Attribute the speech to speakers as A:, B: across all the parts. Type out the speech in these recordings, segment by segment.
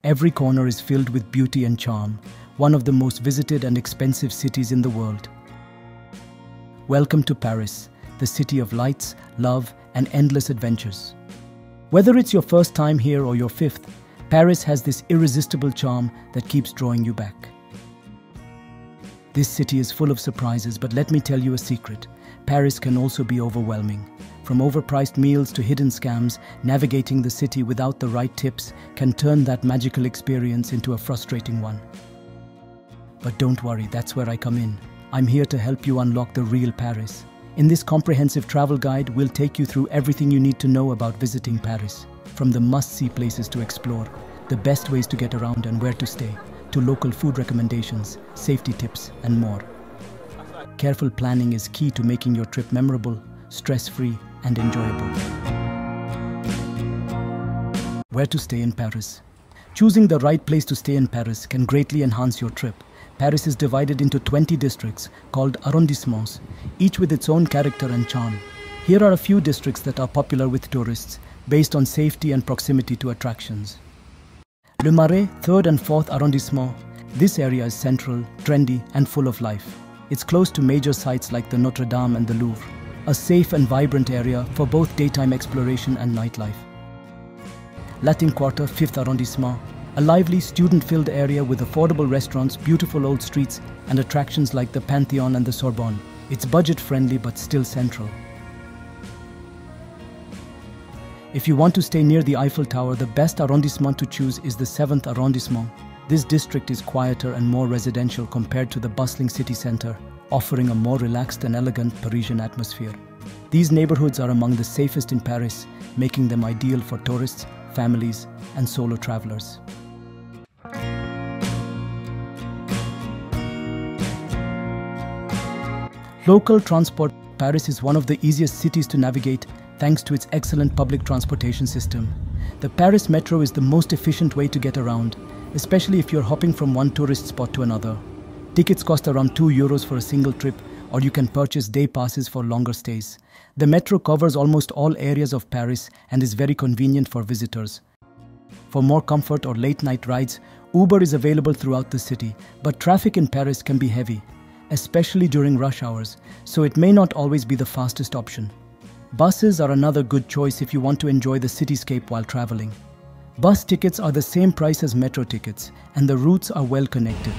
A: Every corner is filled with beauty and charm, one of the most visited and expensive cities in the world. Welcome to Paris, the city of lights, love, and endless adventures. Whether it's your first time here or your fifth, Paris has this irresistible charm that keeps drawing you back. This city is full of surprises, but let me tell you a secret. Paris can also be overwhelming. From overpriced meals to hidden scams, navigating the city without the right tips can turn that magical experience into a frustrating one. But don't worry, that's where I come in. I'm here to help you unlock the real Paris. In this comprehensive travel guide, we'll take you through everything you need to know about visiting Paris. From the must-see places to explore, the best ways to get around and where to stay, to local food recommendations, safety tips, and more. Careful planning is key to making your trip memorable, stress-free, and enjoyable. Where to stay in Paris? Choosing the right place to stay in Paris can greatly enhance your trip. Paris is divided into 20 districts called arrondissements, each with its own character and charm. Here are a few districts that are popular with tourists, based on safety and proximity to attractions. Le Marais, 3rd and 4th arrondissement. This area is central, trendy, and full of life. It's close to major sites like the Notre Dame and the Louvre, a safe and vibrant area for both daytime exploration and nightlife. Latin Quarter, 5th arrondissement. A lively, student-filled area with affordable restaurants, beautiful old streets, and attractions like the Pantheon and the Sorbonne. It's budget-friendly but still central. If you want to stay near the Eiffel Tower, the best arrondissement to choose is the 7th arrondissement. This district is quieter and more residential compared to the bustling city center, offering a more relaxed and elegant Parisian atmosphere. These neighborhoods are among the safest in Paris, making them ideal for tourists, families, and solo travelers. Local transport. Paris is one of the easiest cities to navigate thanks to its excellent public transportation system. The Paris Metro is the most efficient way to get around, especially if you're hopping from one tourist spot to another. Tickets cost around €2 for a single trip, or you can purchase day passes for longer stays. The metro covers almost all areas of Paris and is very convenient for visitors. For more comfort or late-night rides, Uber is available throughout the city, but traffic in Paris can be heavy, especially during rush hours, so it may not always be the fastest option. Buses are another good choice if you want to enjoy the cityscape while traveling. Bus tickets are the same price as metro tickets, and the routes are well connected.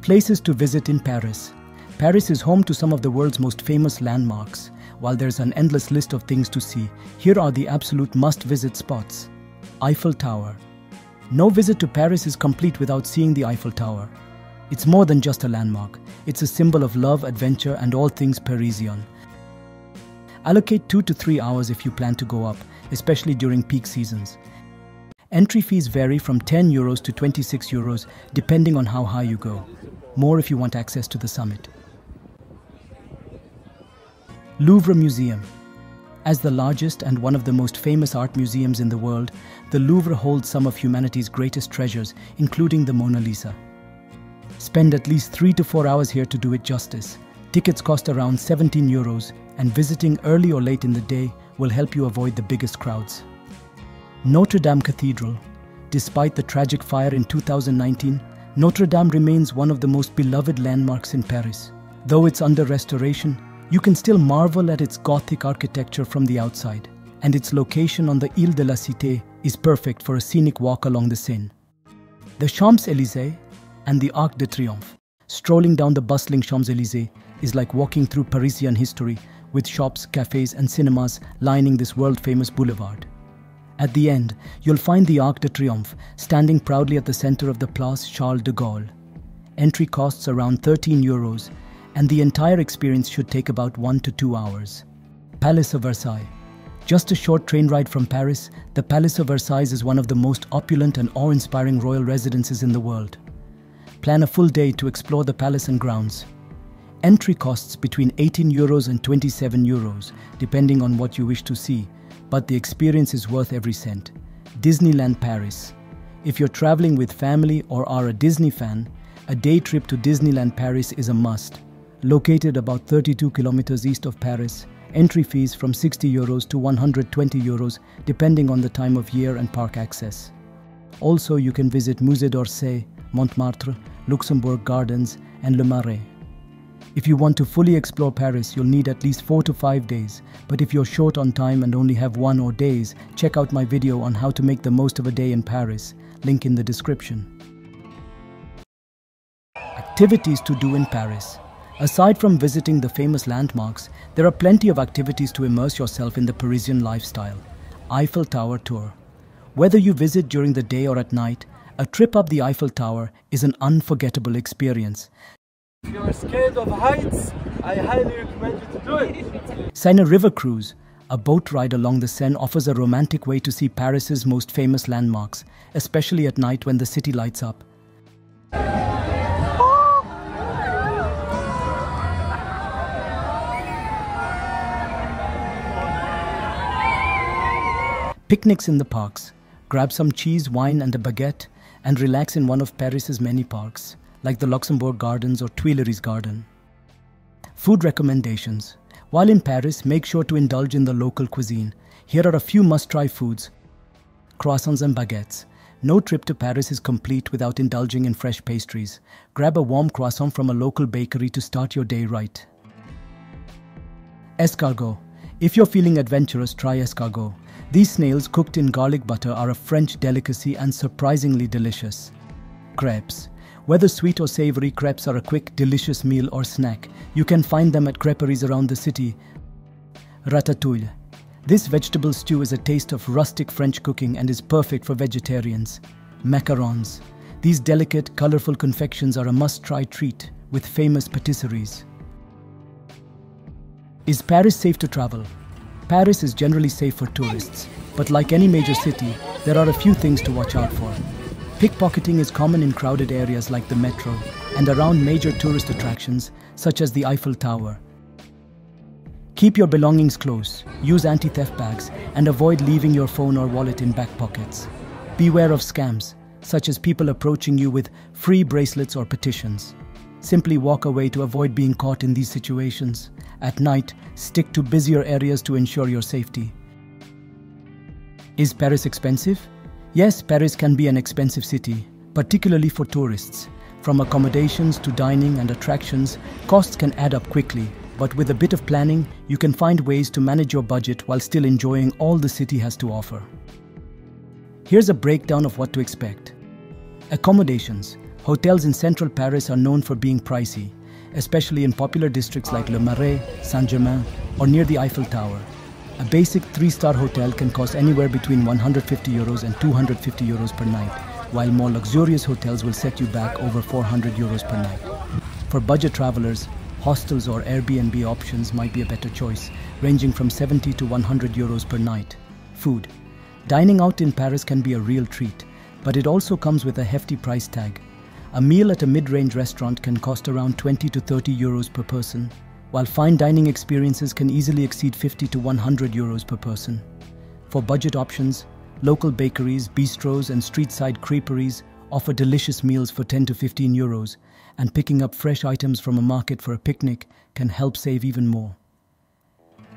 A: Places to visit in Paris. Paris is home to some of the world's most famous landmarks. While there's an endless list of things to see, here are the absolute must-visit spots. Eiffel Tower. No visit to Paris is complete without seeing the Eiffel Tower. It's more than just a landmark. It's a symbol of love, adventure, and all things Parisian. Allocate 2 to 3 hours if you plan to go up, especially during peak seasons. Entry fees vary from €10 to €26, depending on how high you go. More if you want access to the summit. Louvre Museum. As the largest and one of the most famous art museums in the world, the Louvre holds some of humanity's greatest treasures, including the Mona Lisa. Spend at least 3 to 4 hours here to do it justice. Tickets cost around €17, and visiting early or late in the day will help you avoid the biggest crowds. Notre Dame Cathedral. Despite the tragic fire in 2019, Notre Dame remains one of the most beloved landmarks in Paris. Though it's under restoration, you can still marvel at its Gothic architecture from the outside, and its location on the Ile de la Cité is perfect for a scenic walk along the Seine. The Champs-Élysées and the Arc de Triomphe. Strolling down the bustling Champs-Élysées is like walking through Parisian history, with shops, cafes, and cinemas lining this world-famous boulevard. At the end, you'll find the Arc de Triomphe standing proudly at the center of the Place Charles de Gaulle. Entry costs around €13, and the entire experience should take about 1 to 2 hours. Palace of Versailles. Just a short train ride from Paris, the Palace of Versailles is one of the most opulent and awe-inspiring royal residences in the world. Plan a full day to explore the palace and grounds. Entry costs between €18 and €27, depending on what you wish to see, but the experience is worth every cent. Disneyland Paris. If you're traveling with family or are a Disney fan, a day trip to Disneyland Paris is a must. Located about 32 kilometers east of Paris, Entry fees from 60 euros to 120 euros depending on the time of year and park access. Also, you can visit Musée d'Orsay, Montmartre, Luxembourg Gardens, and Le Marais. If you want to fully explore Paris, you'll need at least 4 to 5 days. But if you're short on time and only have 1 or 2 days, check out my video on how to make the most of a day in Paris. Link in the description. Activities to do in Paris. Aside from visiting the famous landmarks, there are plenty of activities to immerse yourself in the Parisian lifestyle. Eiffel Tower Tour. Whether you visit during the day or at night, a trip up the Eiffel Tower is an unforgettable experience.
B: If you're scared of heights, I highly recommend you to do it.
A: Seine River Cruise, a boat ride along the Seine, offers a romantic way to see Paris's most famous landmarks, especially at night when the city lights up. Picnics in the parks. Grab some cheese, wine and a baguette and relax in one of Paris's many parks, like the Luxembourg Gardens or Tuileries Garden. Food recommendations. While in Paris, make sure to indulge in the local cuisine. Here are a few must-try foods. Croissants and baguettes. No trip to Paris is complete without indulging in fresh pastries. Grab a warm croissant from a local bakery to start your day right. Escargot. If you're feeling adventurous, try escargot. These snails cooked in garlic butter are a French delicacy and surprisingly delicious. Crepes. Whether sweet or savory, crepes are a quick, delicious meal or snack. You can find them at creperies around the city. Ratatouille. This vegetable stew is a taste of rustic French cooking and is perfect for vegetarians. Macarons. These delicate, colorful confections are a must-try treat with famous patisseries. Is Paris safe to travel? Paris is generally safe for tourists, but like any major city, there are a few things to watch out for. Pickpocketing is common in crowded areas like the metro and around major tourist attractions such as the Eiffel Tower. Keep your belongings close, use anti-theft bags, and avoid leaving your phone or wallet in back pockets. Beware of scams, such as people approaching you with free bracelets or petitions. Simply walk away to avoid being caught in these situations. At night, stick to busier areas to ensure your safety. Is Paris expensive? Yes, Paris can be an expensive city, particularly for tourists. From accommodations to dining and attractions, costs can add up quickly. But with a bit of planning, you can find ways to manage your budget while still enjoying all the city has to offer. Here's a breakdown of what to expect. Accommodations. Hotels in central Paris are known for being pricey, especially in popular districts like Le Marais, Saint-Germain, or near the Eiffel Tower. A basic 3-star hotel can cost anywhere between 150 euros and 250 euros per night, while more luxurious hotels will set you back over 400 euros per night. For budget travelers, hostels or Airbnb options might be a better choice, ranging from 70 to 100 euros per night. Food. Dining out in Paris can be a real treat, but it also comes with a hefty price tag. A meal at a mid-range restaurant can cost around 20 to 30 euros per person, while fine dining experiences can easily exceed 50 to 100 euros per person. For budget options, local bakeries, bistros and street-side creperies offer delicious meals for 10 to 15 euros, and picking up fresh items from a market for a picnic can help save even more.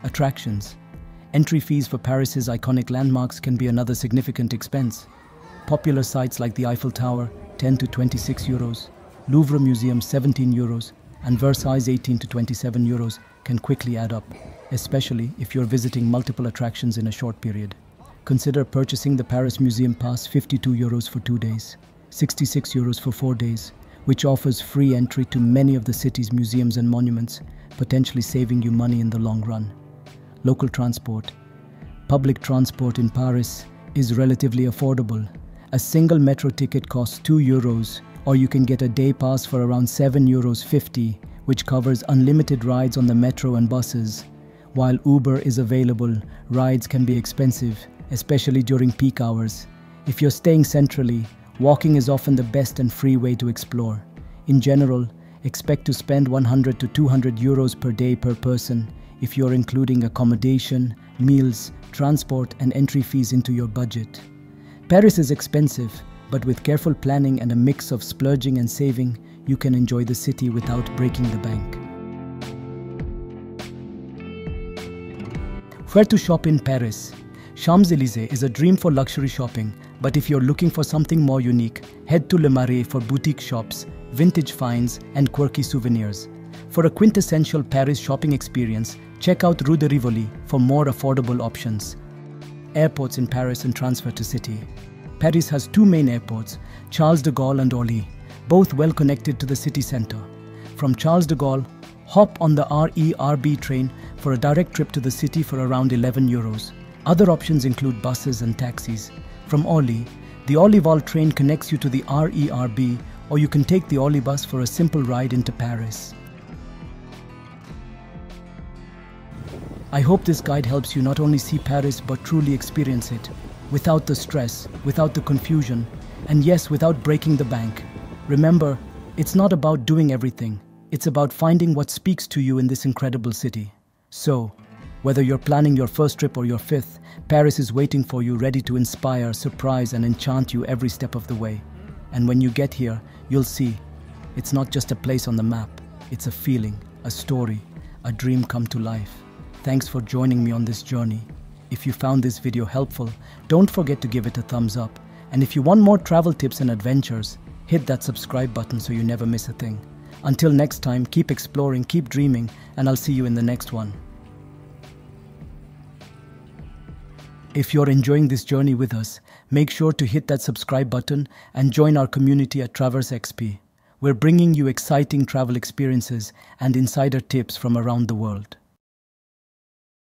A: Attractions. Entry fees for Paris's iconic landmarks can be another significant expense. Popular sites like the Eiffel Tower, 10 to 26 euros, Louvre Museum 17 euros, and Versailles 18 to 27 euros can quickly add up, especially if you're visiting multiple attractions in a short period. Consider purchasing the Paris Museum Pass, 52 euros for 2 days, 66 euros for 4 days, which offers free entry to many of the city's museums and monuments, potentially saving you money in the long run. Local transport. Public transport in Paris is relatively affordable. A single metro ticket costs 2 euros, or you can get a day pass for around 7 euros 50, which covers unlimited rides on the metro and buses. While Uber is available, rides can be expensive, especially during peak hours. If you're staying centrally, walking is often the best and free way to explore. In general, expect to spend 100 to 200 euros per day per person if you're including accommodation, meals, transport and entry fees into your budget. Paris is expensive, but with careful planning and a mix of splurging and saving, you can enjoy the city without breaking the bank. Where to shop in Paris? Champs-Élysées is a dream for luxury shopping, but if you're looking for something more unique, head to Le Marais for boutique shops, vintage finds, and quirky souvenirs. For a quintessential Paris shopping experience, check out Rue de Rivoli for more affordable options. Airports in Paris and transfer to city. Paris has two main airports, Charles de Gaulle and Orly, both well connected to the city center. From Charles de Gaulle, hop on the RERB train for a direct trip to the city for around €11. Other options include buses and taxis. From Orly, the Orlyval train connects you to the RERB, or you can take the Orly bus for a simple ride into Paris. I hope this guide helps you not only see Paris but truly experience it, without the stress, without the confusion, and yes, without breaking the bank. Remember, it's not about doing everything. It's about finding what speaks to you in this incredible city. So, whether you're planning your first trip or your fifth, Paris is waiting for you, ready to inspire, surprise, and enchant you every step of the way. And when you get here, you'll see, it's not just a place on the map. It's a feeling, a story, a dream come to life. Thanks for joining me on this journey. If you found this video helpful, don't forget to give it a thumbs up. And if you want more travel tips and adventures, hit that subscribe button so you never miss a thing. Until next time, keep exploring, keep dreaming, and I'll see you in the next one. If you're enjoying this journey with us, make sure to hit that subscribe button and join our community at Traverse XP. We're bringing you exciting travel experiences and insider tips from around the world.